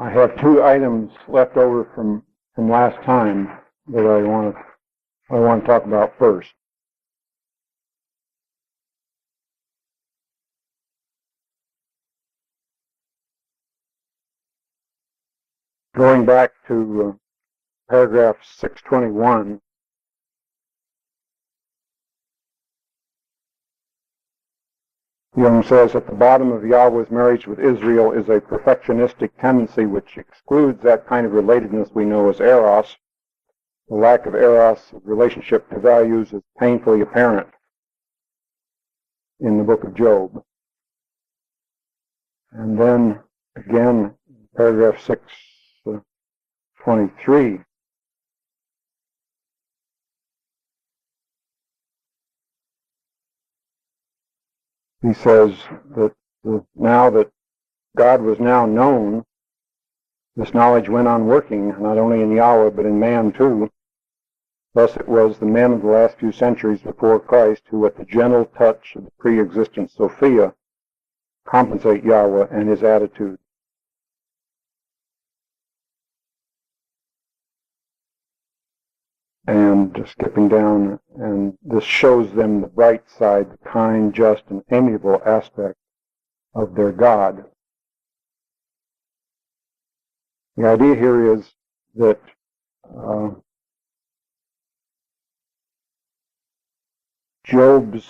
I have two items left over from last time that I want to talk about first. Going back to paragraph 621, Jung says, at the bottom of Yahweh's marriage with Israel is a perfectionistic tendency which excludes that kind of relatedness we know as eros. The lack of eros relationship to values is painfully apparent in the book of Job. And then again, paragraph 623, he says that now that God was now known, this knowledge went on working, not only in Yahweh, but in man too. Thus it was the men of the last few centuries before Christ who, at the gentle touch of the pre-existent Sophia, compensate Yahweh and his attitude. And skipping down, and this shows them the bright side, the kind, just, and amiable aspect of their God. The idea here is that Job's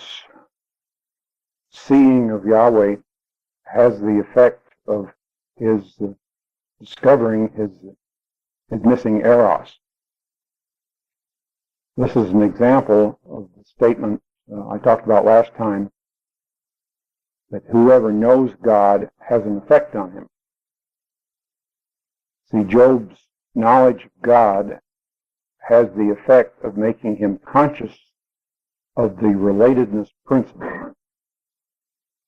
seeing of Yahweh has the effect of his discovering his missing eros. This is an example of the statement I talked about last time, that whoever knows God has an effect on him. See, Job's knowledge of God has the effect of making him conscious of the relatedness principle,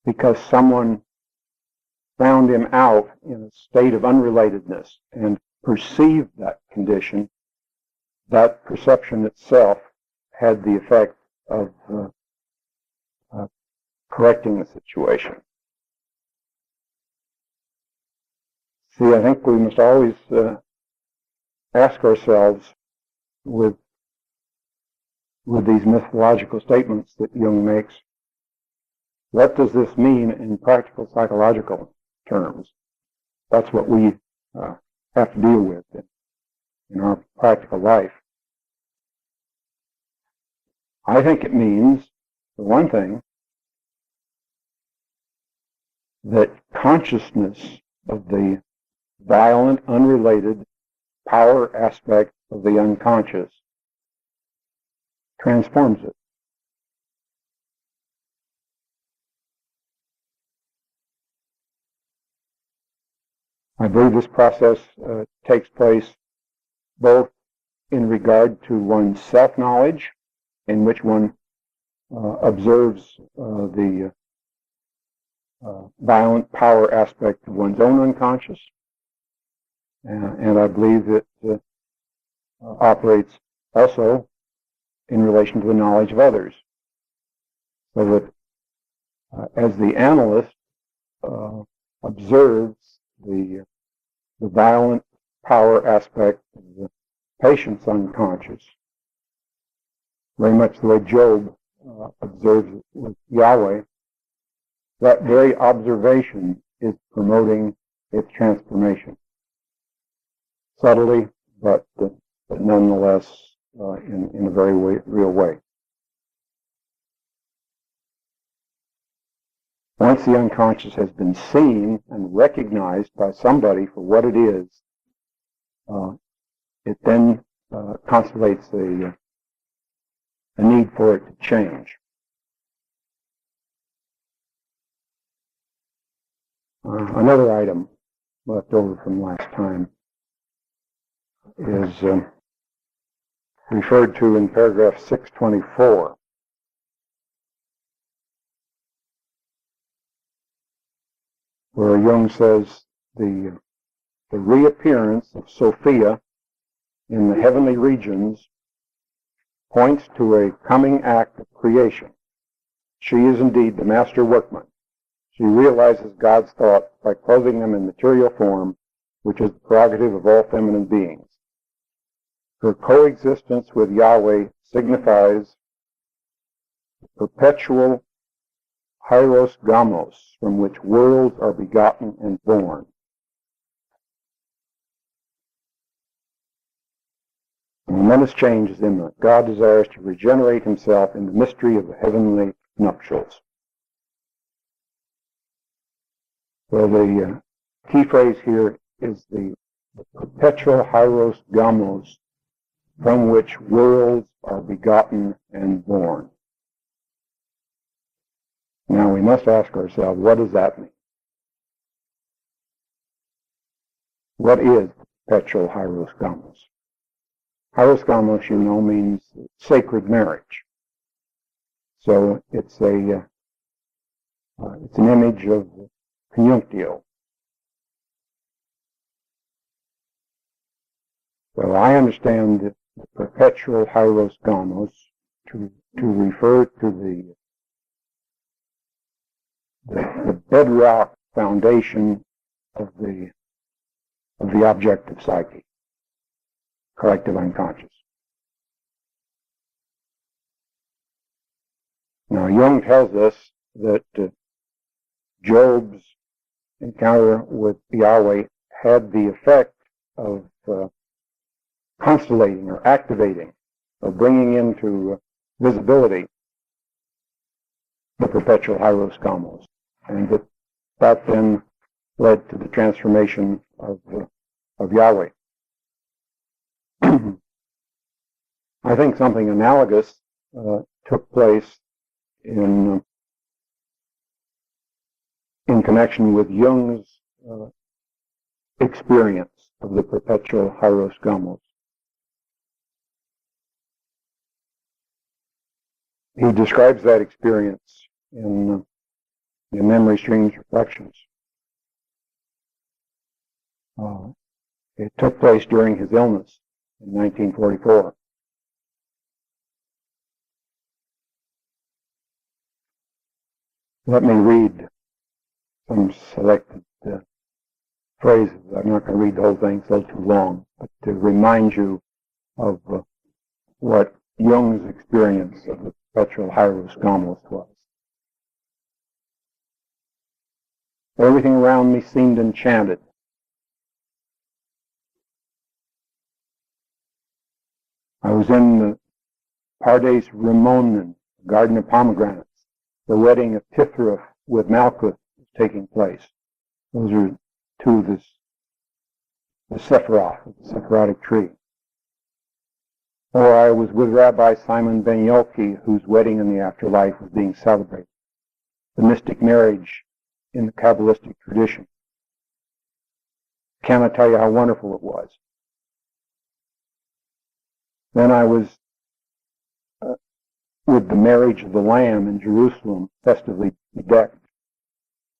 because someone found him out in a state of unrelatedness and perceived that condition. That perception itself had the effect of correcting the situation. See, I think we must always ask ourselves with these mythological statements that Jung makes, what does this mean in practical psychological terms? That's what we have to deal with in our practical life. I think it means, for one thing, that consciousness of the violent, unrelated power aspect of the unconscious transforms it. I believe this process takes place both in regard to one's self-knowledge, in which one observes the violent power aspect of one's own unconscious, and I believe it operates also in relation to the knowledge of others. So that as the analyst observes the violent power aspect of the patient's unconscious, very much the way Job observes it with Yahweh, that very observation is promoting its transformation. Subtly, but nonetheless in a very real way. Once the unconscious has been seen and recognized by somebody for what it is, it then constellates a need for it to change. Another item left over from last time is referred to in paragraph 624. Where Jung says the reappearance of Sophia in the heavenly regions points to a coming act of creation. She is indeed the master workman. She realizes God's thoughts by clothing them in material form which is the prerogative of all feminine beings. Her coexistence with Yahweh signifies perpetual hieros gamos, from which worlds are begotten and born. A momentous change is imminent. God desires to regenerate himself in the mystery of the heavenly nuptials. So the key phrase here is the perpetual hieros gamos, from which worlds are begotten and born. Now we must ask ourselves, what does that mean? What is perpetual hieros gamos? Hieros gamos, you know, means sacred marriage. So it's an image of conjunctio. So I understand the perpetual hieros gamos to refer to the bedrock foundation of the objective psyche, collective unconscious. Now Jung tells us that Job's encounter with Yahweh had the effect of constellating or activating or bringing into visibility the perpetual hieros gamos, and that then led to the transformation of Yahweh. I think something analogous took place in connection with Jung's experience of the perpetual hieros gamos. He describes that experience in Memory Streams Reflections. It took place during his illness in 1944. Let me read some selected phrases. I'm not going to read the whole thing, it's a little too long, but to remind you of what Jung's experience of the perpetual hieros gamos was. Everything around me seemed enchanted. I was in the Pardes Rimonen, Garden of Pomegranates. The wedding of Tithra with Malkuth was taking place. Those are two of the Sephirotic tree. Or I was with Rabbi Simon Ben Yoki, whose wedding in the afterlife was being celebrated. The mystic marriage in the Kabbalistic tradition. Cannot tell you how wonderful it was. Then I was with the marriage of the Lamb in Jerusalem, festively bedecked,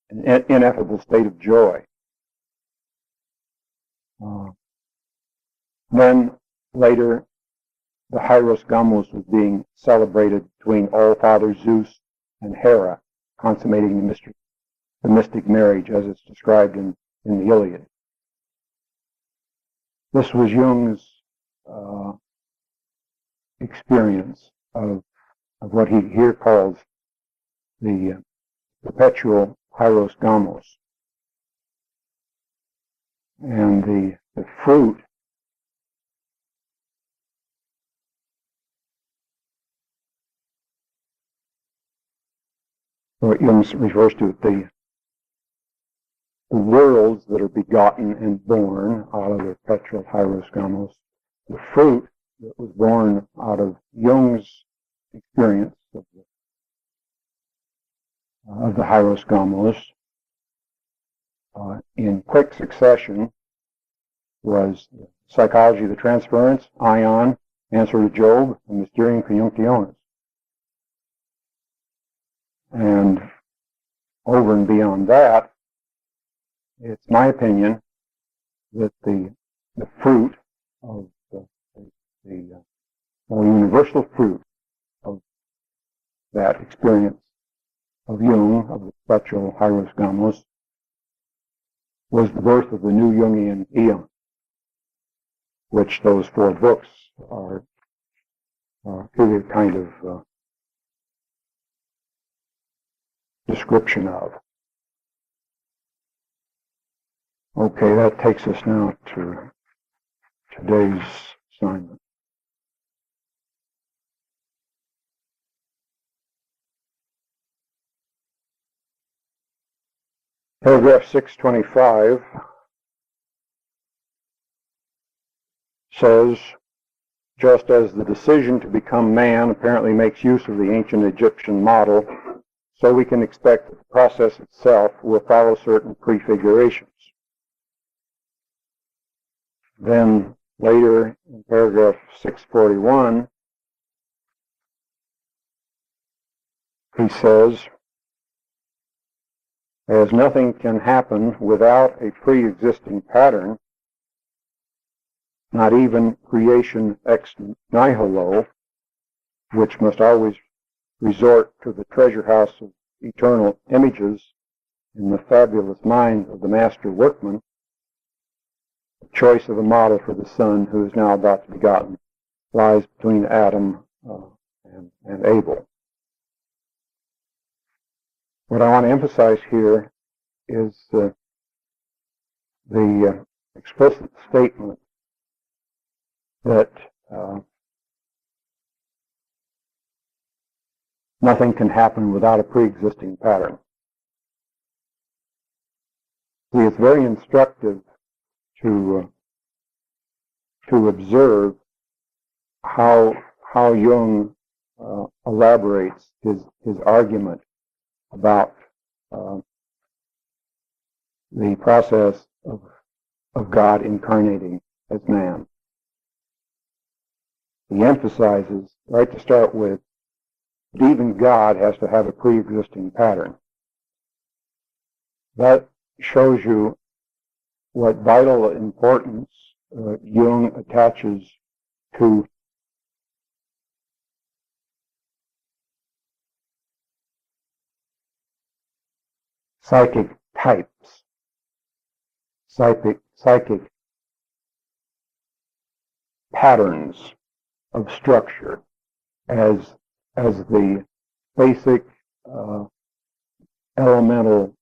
an ineffable state of joy. Then later, the hieros gamos was being celebrated between All-Father Zeus and Hera, consummating the mystic marriage as it's described in the Iliad. This was Jung's experience of what he here calls the perpetual hieros gamos. And the fruit what Jung refers to, the worlds that are begotten and born out of the perpetual hieros gamos, the fruit that was born out of Jung's experience of the hieros gamos in quick succession was Psychology of the Transference, Ion, Answer to Job, and Mysterium Conjunctionis. And over and beyond that, it's my opinion that the fruit of the universal fruit of that experience of Jung, of the perpetual hieros gamos, was the birth of the new Jungian eon, which those 4 books are really a kind of description of. Okay, that takes us now to today's assignment. Paragraph 625 says, just as the decision to become man apparently makes use of the ancient Egyptian model, so we can expect that the process itself will follow certain prefigurations. Then later in paragraph 641, he says, as nothing can happen without a pre-existing pattern, not even creation ex nihilo, which must always resort to the treasure house of eternal images in the fabulous mind of the master workman, the choice of a model for the son who is now about to be begotten lies between Adam and Abel. What I want to emphasize here is the explicit statement that nothing can happen without a pre-existing pattern. See, it's very instructive to observe how Jung elaborates his argument about the process of God incarnating as man. He emphasizes, right to start with, that even God has to have a pre-existing pattern. That shows you what vital importance Jung attaches to psychic types, psychic patterns of structure as the basic elemental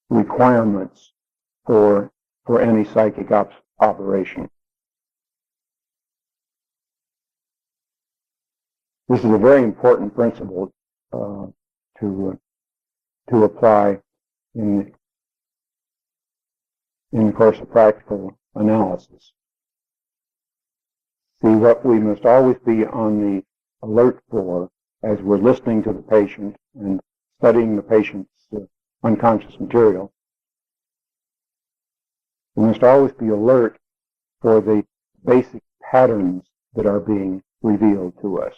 requirements for any psychic operation. This is a very important principle to apply in the course of practical analysis. See, what we must always be on the alert for as we're listening to the patient and studying the patient's unconscious material, we must always be alert for the basic patterns that are being revealed to us.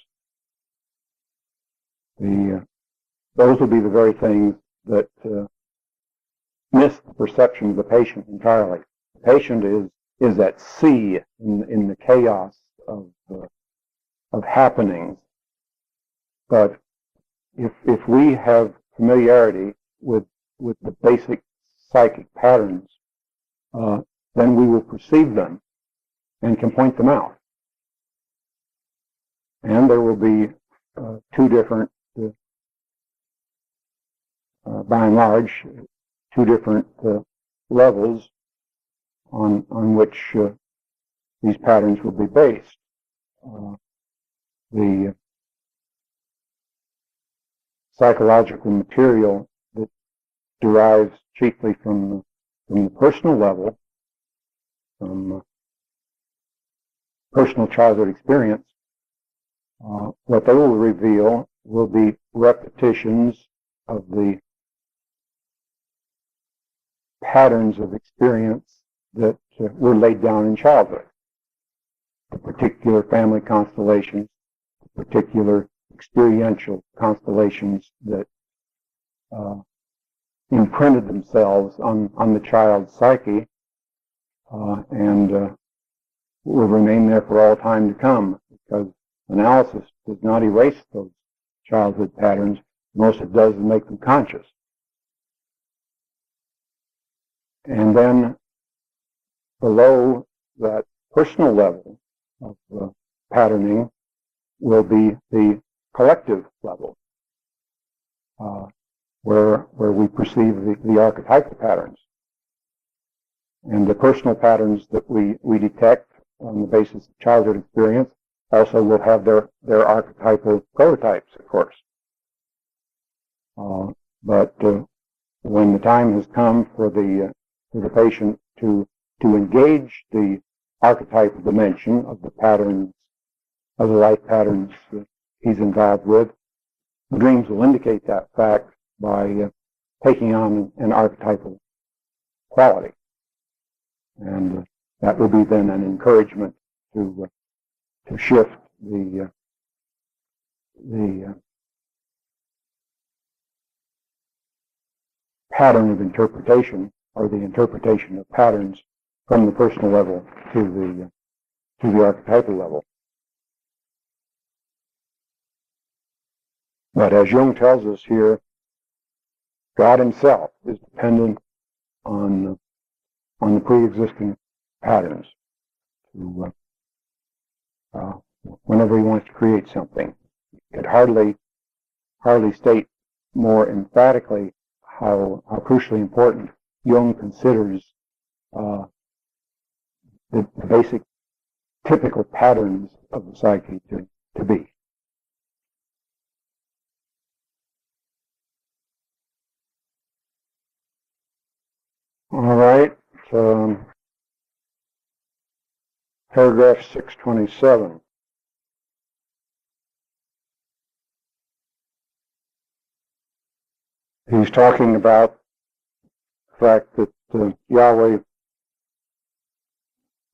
Those will be the very things that miss the perception of the patient entirely. The patient is at sea in the chaos of happenings. But if we have familiarity with the basic psychic patterns, then we will perceive them and can point them out. And there will be 2 different, by and large, 2 different levels on which these patterns will be based. The psychological material that derives chiefly from the personal level, from personal childhood experience, what they will reveal will be repetitions of the patterns of experience that were laid down in childhood. The particular family constellations, the particular experiential constellations that imprinted themselves on the child's psyche and will remain there for all time to come, because analysis does not erase those childhood patterns. Most it does is make them conscious. And then below that personal level of patterning will be the collective level, where we perceive the archetypal patterns. And the personal patterns that we detect on the basis of childhood experience also will have their archetypal prototypes, of course. But when the time has come for the patient to engage the archetypal dimension of the patterns, of the life patterns that he's involved with, the dreams will indicate that fact by taking on an archetypal quality. And that will be then an encouragement to shift the pattern of interpretation, or the interpretation of patterns, from the personal level to the archetypal level. But as Jung tells us here, God himself is dependent on the pre-existing patterns to whenever he wants to create something. He could hardly state more emphatically how crucially important Jung considers the basic typical patterns of the psyche to be. All right, paragraph 627. He's talking about the fact that Yahweh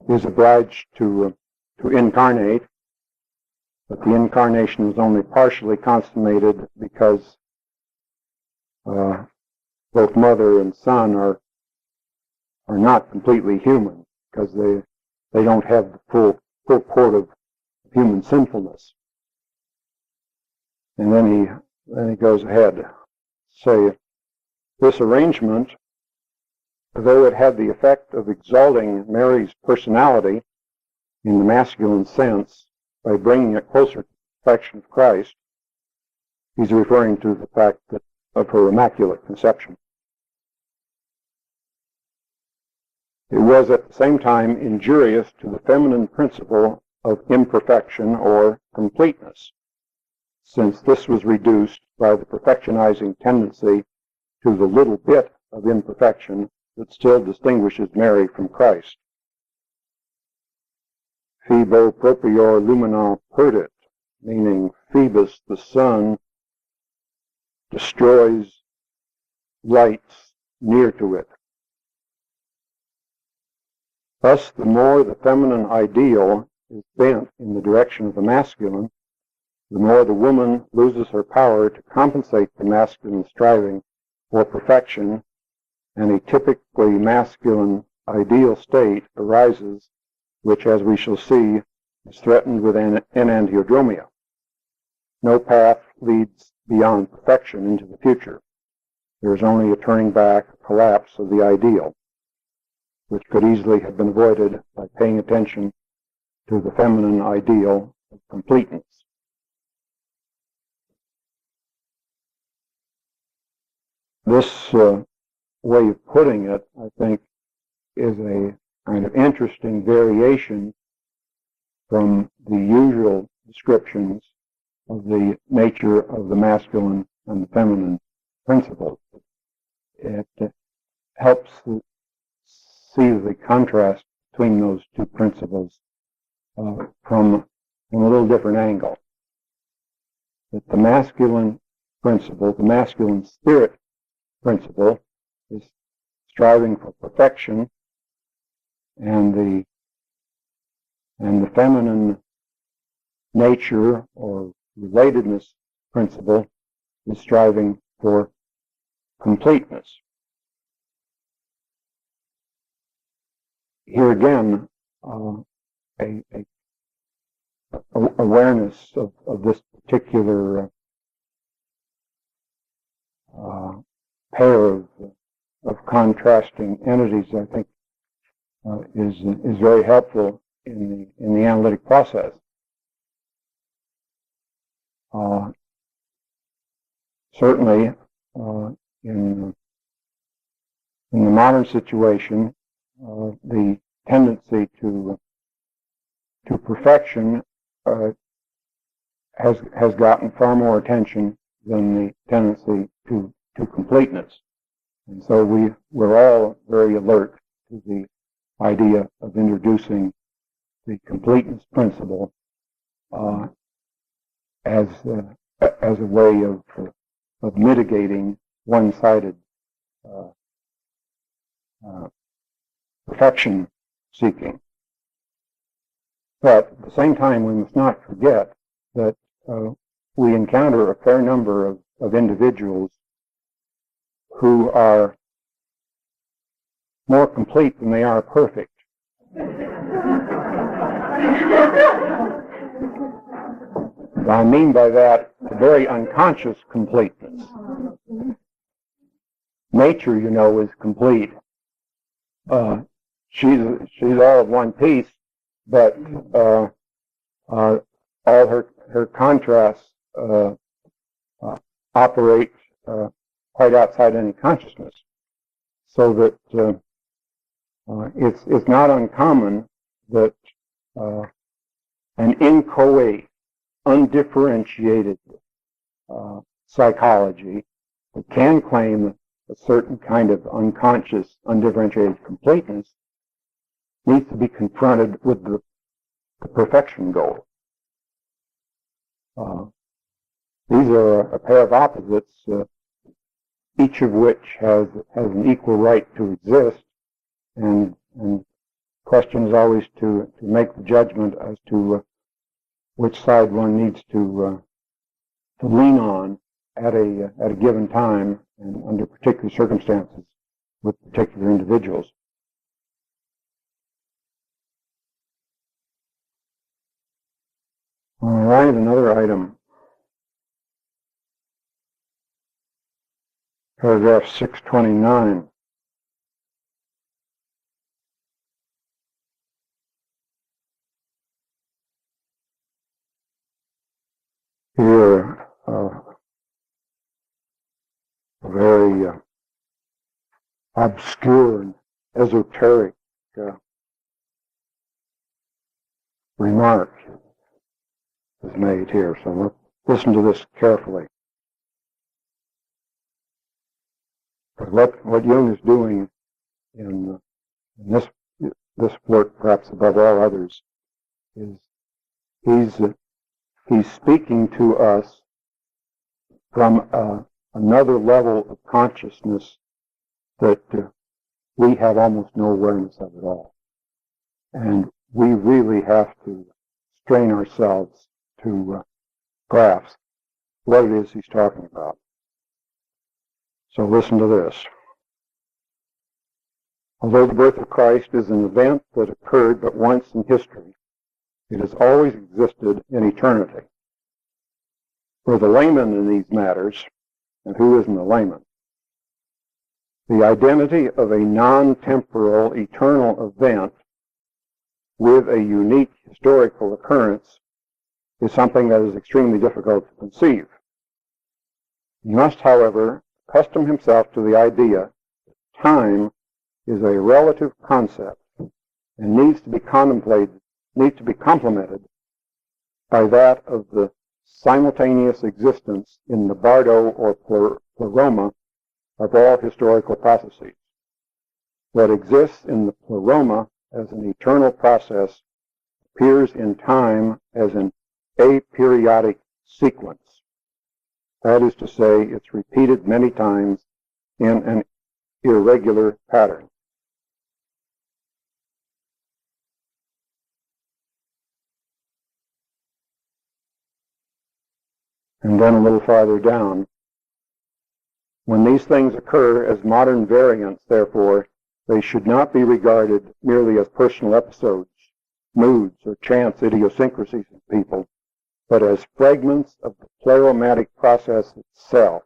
is obliged to incarnate, but the incarnation is only partially consummated because both mother and son are not completely human, because they don't have the full port of human sinfulness. And then he goes ahead to say, this arrangement, though it had the effect of exalting Mary's personality in the masculine sense by bringing it closer to the perfection of Christ, he's referring to the fact of her immaculate conception. It was at the same time injurious to the feminine principle of imperfection or completeness, since this was reduced by the perfectionizing tendency to the little bit of imperfection that still distinguishes Mary from Christ. Phoebo propior lumina perdit, meaning Phoebus, the sun, destroys lights near to it. Thus, the more the feminine ideal is bent in the direction of the masculine, the more the woman loses her power to compensate the masculine striving for perfection, and a typically masculine ideal state arises, which, as we shall see, is threatened with enantiodromia. No path leads beyond perfection into the future. There is only a turning back, a collapse of the ideal, which could easily have been avoided by paying attention to the feminine ideal of completeness. This way of putting it, I think, is a kind of interesting variation from the usual descriptions of the nature of the masculine and the feminine principles. It helps see the contrast between those two principles from a little different angle. That the masculine principle, the masculine spirit principle, is striving for perfection, and the feminine nature or relatedness principle is striving for completeness. Here again, awareness of this particular pair of contrasting entities, I think, is very helpful in the analytic process. Certainly, in the modern situation, the tendency to perfection has gotten far more attention than the tendency to completeness. And so we're all very alert to the idea of introducing the completeness principle as a way of mitigating one-sided perfection seeking. But at the same time, we must not forget that we encounter a fair number of individuals who are more complete than they are perfect. I mean by that a very unconscious completeness. Nature, you know, is complete. She's all of one piece, but all her contrasts operate quite outside any consciousness, so that it's not uncommon that an inchoate, undifferentiated psychology that can claim a certain kind of unconscious, undifferentiated completeness needs to be confronted with the perfection goal. These are a pair of opposites, each of which has an equal right to exist, and the question is always to make the judgment as to which side one needs to lean on at a given time and under particular circumstances with particular individuals. All right, another item. Paragraph 629. Here, a very obscure and esoteric remark is made here, so let's listen to this carefully. What Jung is doing in this work, perhaps above all others, is he's speaking to us from another level of consciousness that we have almost no awareness of at all. And we really have to strain ourselves to grasp what it is he's talking about. So listen to this. Although the birth of Christ is an event that occurred but once in history, it has always existed in eternity. For the layman in these matters, and who isn't a layman, the identity of a non-temporal, eternal event with a unique historical occurrence is something that is extremely difficult to conceive. He must, however, accustom himself to the idea that time is a relative concept and needs to be complemented by that of the simultaneous existence in the bardo or pleroma of all historical processes. What exists in the pleroma as an eternal process appears in time as an aperiodic sequence. That is to say, it's repeated many times in an irregular pattern. And then a little farther down, when these things occur as modern variants, therefore, they should not be regarded merely as personal episodes, moods, or chance idiosyncrasies of people, but as fragments of the pleromatic process itself,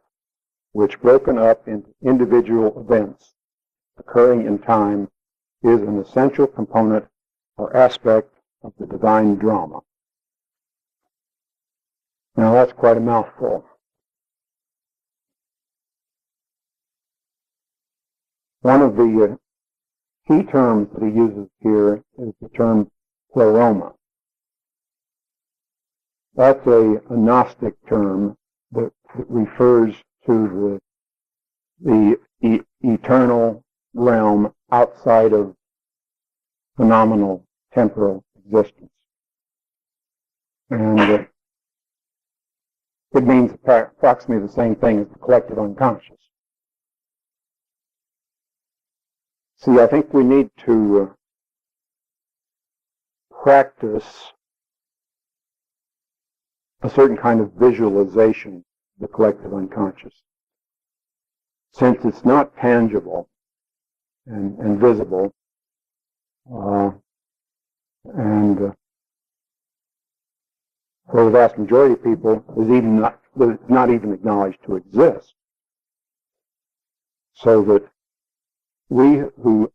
which broken up into individual events occurring in time is an essential component or aspect of the divine drama. Now that's quite a mouthful. One of the key terms that he uses here is the term pleroma. That's a Gnostic term that refers to the eternal realm outside of phenomenal temporal existence. And it means approximately the same thing as the collective unconscious. See, I think we need to practice a certain kind of visualization of the collective unconscious. Since it's not tangible and visible, and for the vast majority of people, it's not even acknowledged to exist. So that we who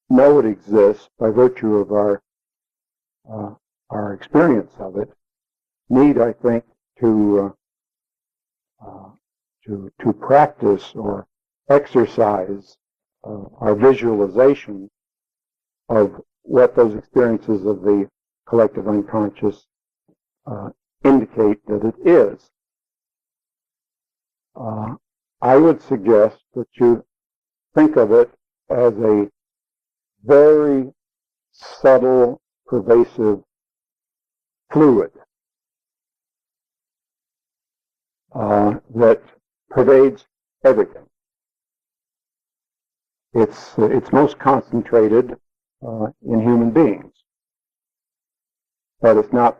know it exists by virtue of our experience of it need, I think, to practice or exercise our visualization of what those experiences of the collective unconscious indicate that it is. I would suggest that you think of it as a very subtle, pervasive fluid that pervades everything. It's most concentrated in human beings, but it's not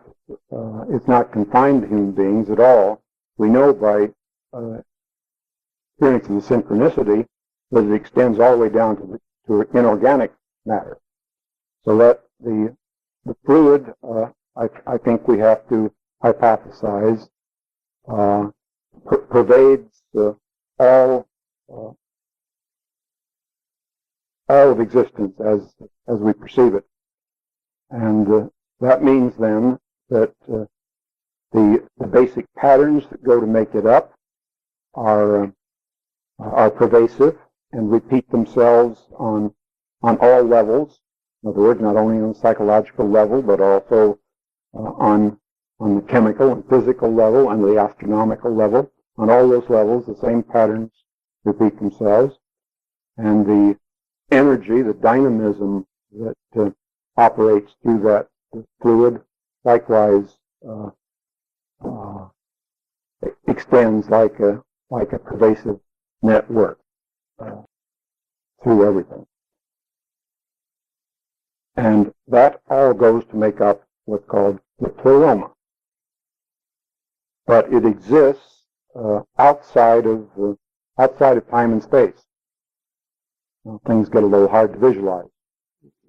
confined to human beings at all. We know by experiences of synchronicity that it extends all the way down to inorganic matter. So that the fluid, I think we have to hypothesize, pervades all of existence as we perceive it, and that means then that the basic patterns that go to make it up are pervasive and repeat themselves on all levels. In other words, not only on the psychological level, but also on the chemical and physical level and the astronomical level. On all those levels, the same patterns repeat themselves. And the energy, the dynamism that operates through that fluid, likewise extends like a pervasive network through everything. And that all goes to make up what's called the pleroma. But it exists outside of time and space. Well, things get a little hard to visualize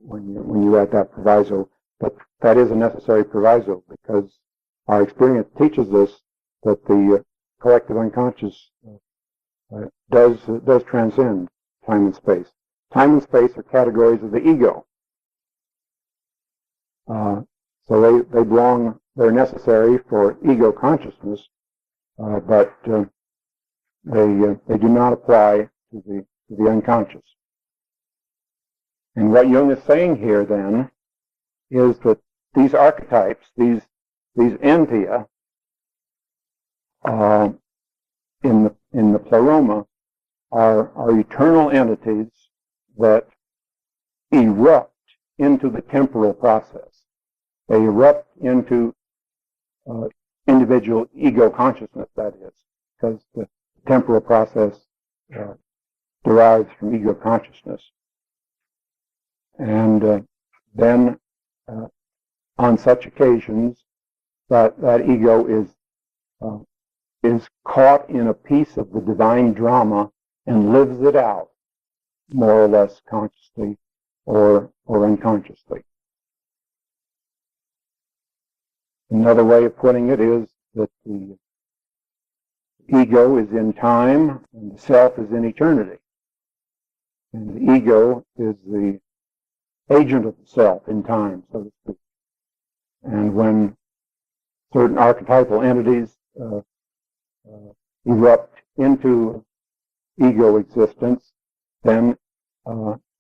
when you add that proviso, but that is a necessary proviso because our experience teaches us that the collective unconscious does transcend time and space. Time and space are categories of the ego. So they belong, they're necessary for ego consciousness, but they do not apply to the unconscious. And what Jung is saying here then is that these archetypes, these entia, in the pleroma are eternal entities that erupt into the temporal process. They erupt into individual ego consciousness, that is, because the temporal process derives from ego consciousness. And then on such occasions, that ego is caught in a piece of the divine drama and lives it out, more or less consciously or unconsciously. Another way of putting it is that the ego is in time and the self is in eternity. And the ego is the agent of the self in time, so to speak. And when certain archetypal entities erupt into ego existence, then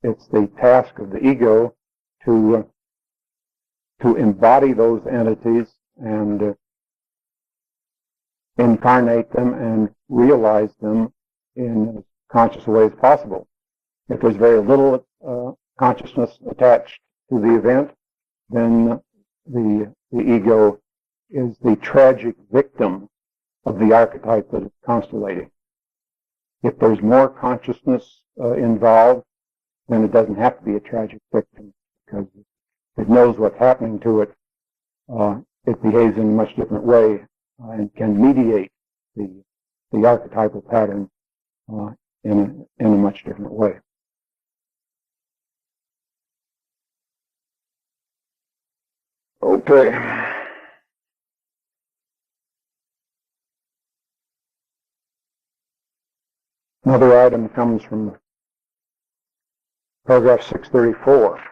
it's the task of the ego to embody those entities and incarnate them and realize them in as conscious a way as possible. If there's very little consciousness attached to the event, then the ego is the tragic victim of the archetype that it's constellating. If there's more consciousness involved, then it doesn't have to be a tragic victim, because it knows what's happening to it. It behaves in a much different way and can mediate the archetypal pattern in a much different way. Okay. Another item comes from paragraph 634.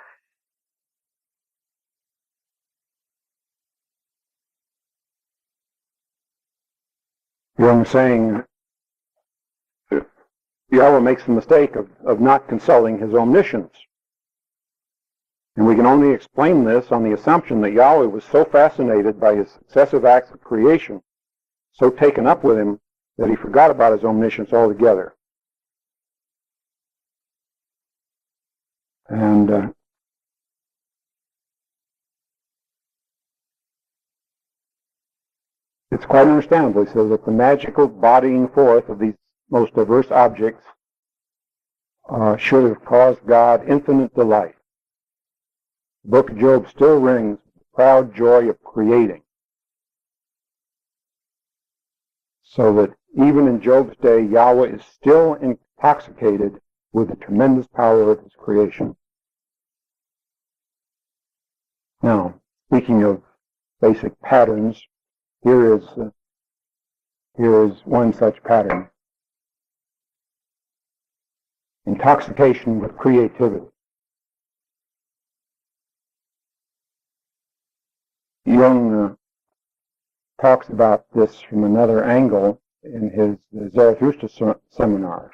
Young saying, Yahweh makes the mistake of not consulting his omniscience. And we can only explain this on the assumption that Yahweh was so fascinated by his successive acts of creation, so taken up with him, that he forgot about his omniscience altogether. And it's quite understandable, he says, that the magical bodying forth of these most diverse objects should have caused God infinite delight. The book of Job still rings with the proud joy of creating. So that even in Job's day, Yahweh is still intoxicated with the tremendous power of his creation. Now, speaking of basic patterns, here is one such pattern. Intoxication with creativity. Jung talks about this from another angle in his Zarathustra seminar.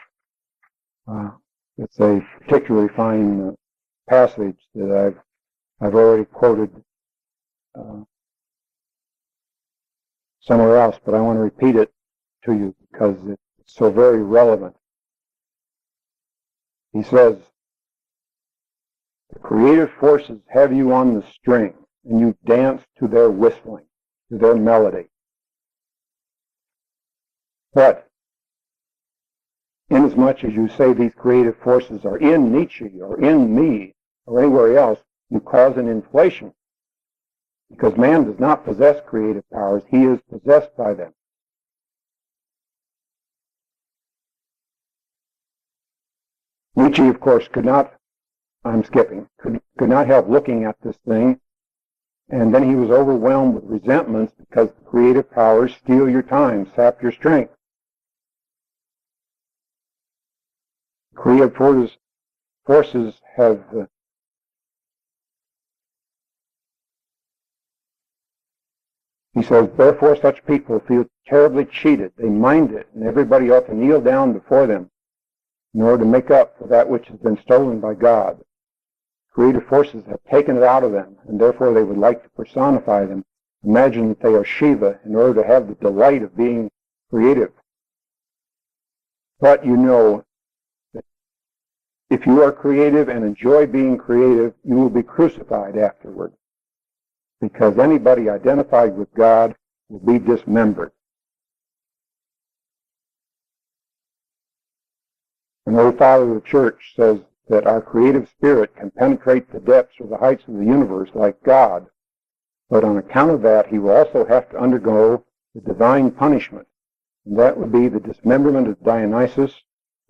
It's a particularly fine passage that I've already quoted somewhere else, but I want to repeat it to you because it's so very relevant. He says, the creative forces have you on the string, and you dance to their whistling, to their melody. But inasmuch as you say these creative forces are in Nietzsche or in me or anywhere else, you cause an inflation. Because man does not possess creative powers, he is possessed by them. Nietzsche, of course, could not help looking at this thing, and then he was overwhelmed with resentments because the creative powers steal your time, sap your strength. Creative forces have he says, therefore such people feel terribly cheated. They mind it, and everybody ought to kneel down before them in order to make up for that which has been stolen by God. Creative forces have taken it out of them, and therefore they would like to personify them. Imagine that they are Shiva in order to have the delight of being creative. But you know that if you are creative and enjoy being creative, you will be crucified afterward. Because anybody identified with God will be dismembered. An old father of the church says that our creative spirit can penetrate the depths or the heights of the universe like God, but on account of that, he will also have to undergo the divine punishment, and that would be the dismemberment of Dionysus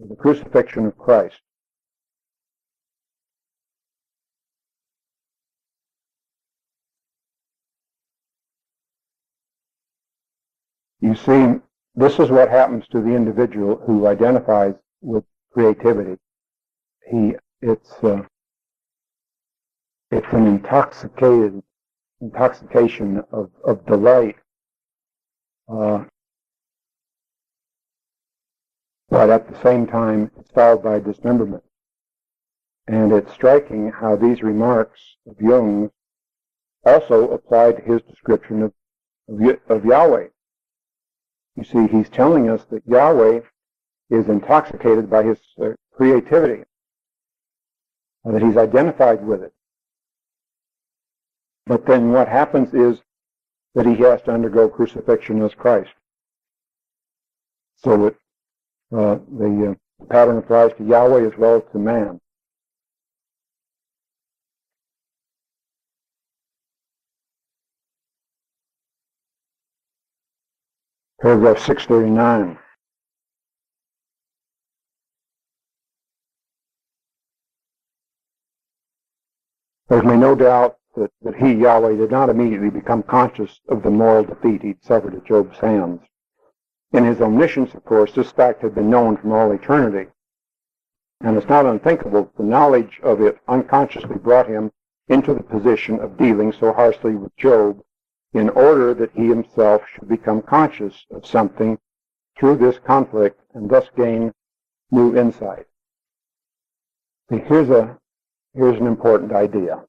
or the crucifixion of Christ. You see, this is what happens to the individual who identifies with creativity. it's an intoxication of delight, but at the same time it's followed by dismemberment. And it's striking how these remarks of Jung's also apply to his description of Yahweh. You see, he's telling us that Yahweh is intoxicated by his creativity, that he's identified with it. But then what happens is that he has to undergo crucifixion as Christ. So that the pattern applies to Yahweh as well as to man. Paragraph 639. There's no doubt that he, Yahweh, did not immediately become conscious of the moral defeat he'd suffered at Job's hands. In his omniscience, of course, this fact had been known from all eternity. And it's not unthinkable that the knowledge of it unconsciously brought him into the position of dealing so harshly with Job in order that he himself should become conscious of something through this conflict and thus gain new insight. See, here's an important idea.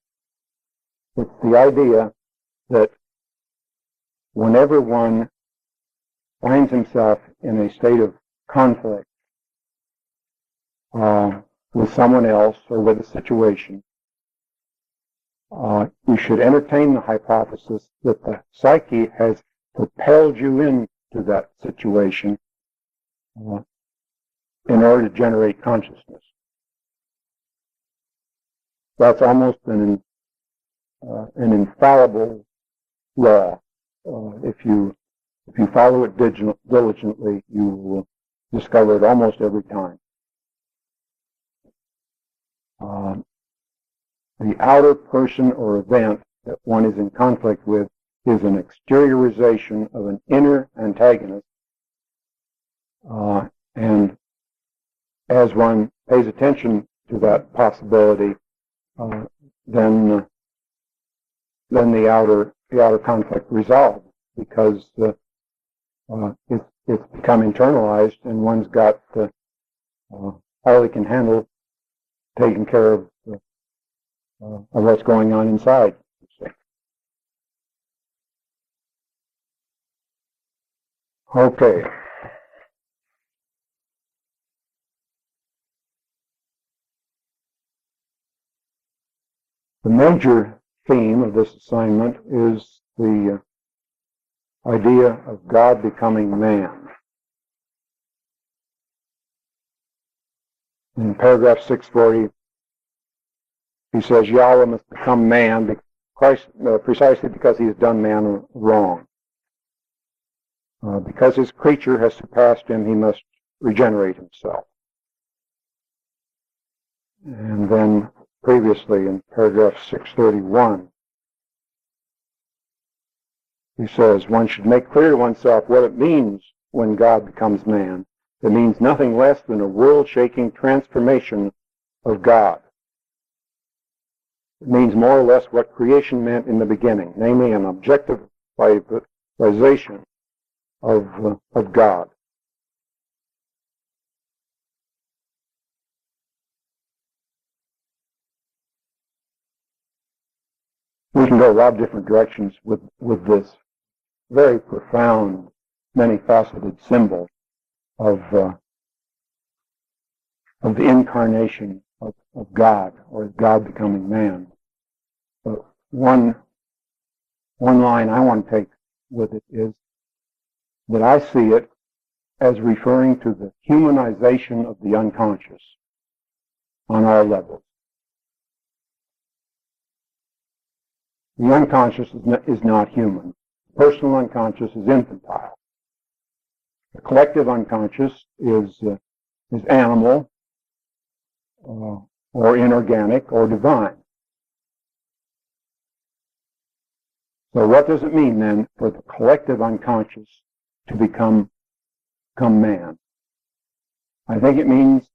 It's the idea that whenever one finds himself in a state of conflict with someone else or with a situation, you should entertain the hypothesis that the psyche has propelled you into that situation in order to generate consciousness. That's almost an infallible law. If you follow it diligently, you will discover it almost every time. The outer person or event that one is in conflict with is an exteriorization of an inner antagonist, and as one pays attention to that possibility, then the outer conflict resolves, because it's become internalized, and one's got all he can handle taking care of what's going on inside. Okay. The major theme of this assignment is the idea of God becoming man. In paragraph 640, he says Yahweh must become man precisely because he has done man wrong. Because his creature has surpassed him, he must regenerate himself. And then previously in paragraph 631, he says one should make clear to oneself what it means when God becomes man. It means nothing less than a world-shaking transformation of God. It means more or less what creation meant in the beginning, namely an objectivization of God. We can go a lot of different directions with this very profound, many-faceted symbol of the incarnation of God, or God becoming man. But one line I want to take with it is that I see it as referring to the humanization of the unconscious on all levels. The unconscious is not human. The personal unconscious is infantile. The collective unconscious is animal, or inorganic, or divine. So what does it mean then for the collective unconscious to become man? I think it means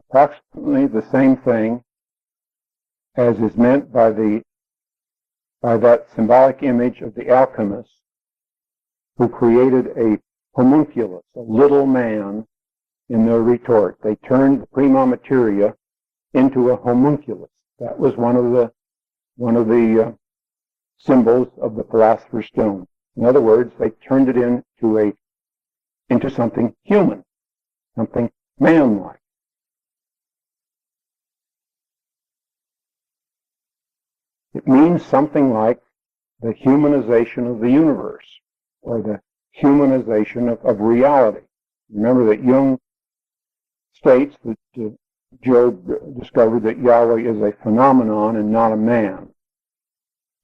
approximately the same thing as is meant by that symbolic image of the alchemist who created a homunculus, a little man, in their retort. They turned the prima materia into a homunculus. That was one of the symbols of the Philosopher's Stone. In other words, they turned it into something human, something man-like. It means something like the humanization of the universe, or the humanization of reality. Remember that Jung states that Job discovered that Yahweh is a phenomenon and not a man.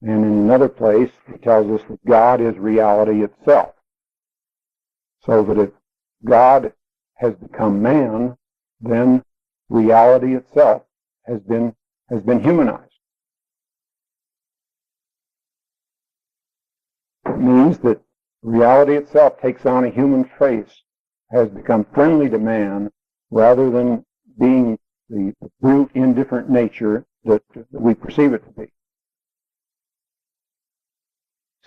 And in another place, he tells us that God is reality itself. So that if God has become man, then reality itself has been humanized. It means that reality itself takes on a human face, has become friendly to man, rather than being the brute, indifferent nature that we perceive it to be.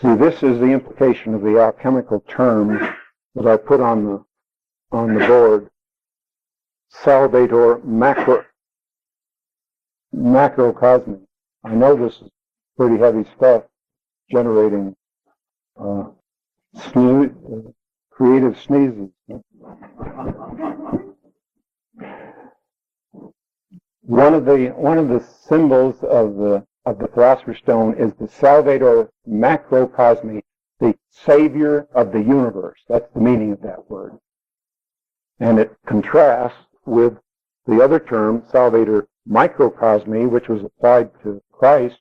See, this is the implication of the alchemical term that I put on the board, salvator macrocosmi. I know this is pretty heavy stuff, generating creative sneezes. One of the symbols of the Philosopher's Stone is the salvator macrocosmi, the savior of the universe. That's the meaning of that word. And it contrasts with the other term, salvator microcosmi, which was applied to Christ,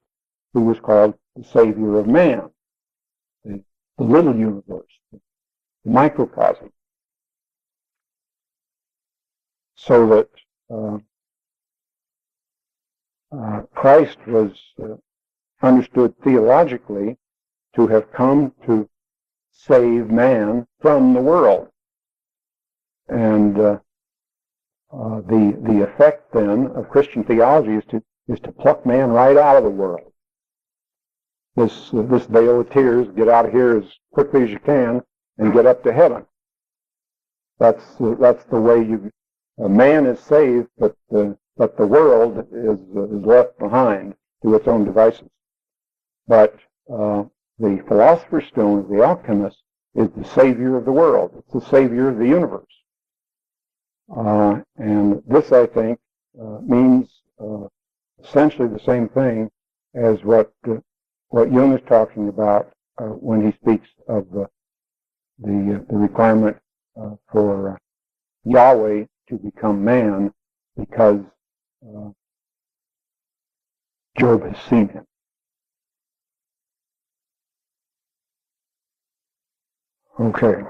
who was called the savior of man, the little universe, the microcosm. So that Christ was understood theologically to have come to save man from the world. And the effect then of Christian theology is to pluck man right out of the world. This vale of tears, get out of here as quickly as you can and get up to heaven. That's the way man is saved, but the world is left behind to its own devices. But the Philosopher's Stone of the alchemist is the savior of the world. It's the savior of the universe. And this, I think, means essentially the same thing as what Jung is talking about when he speaks of the requirement for Yahweh to become man, because Job has seen him. Okay.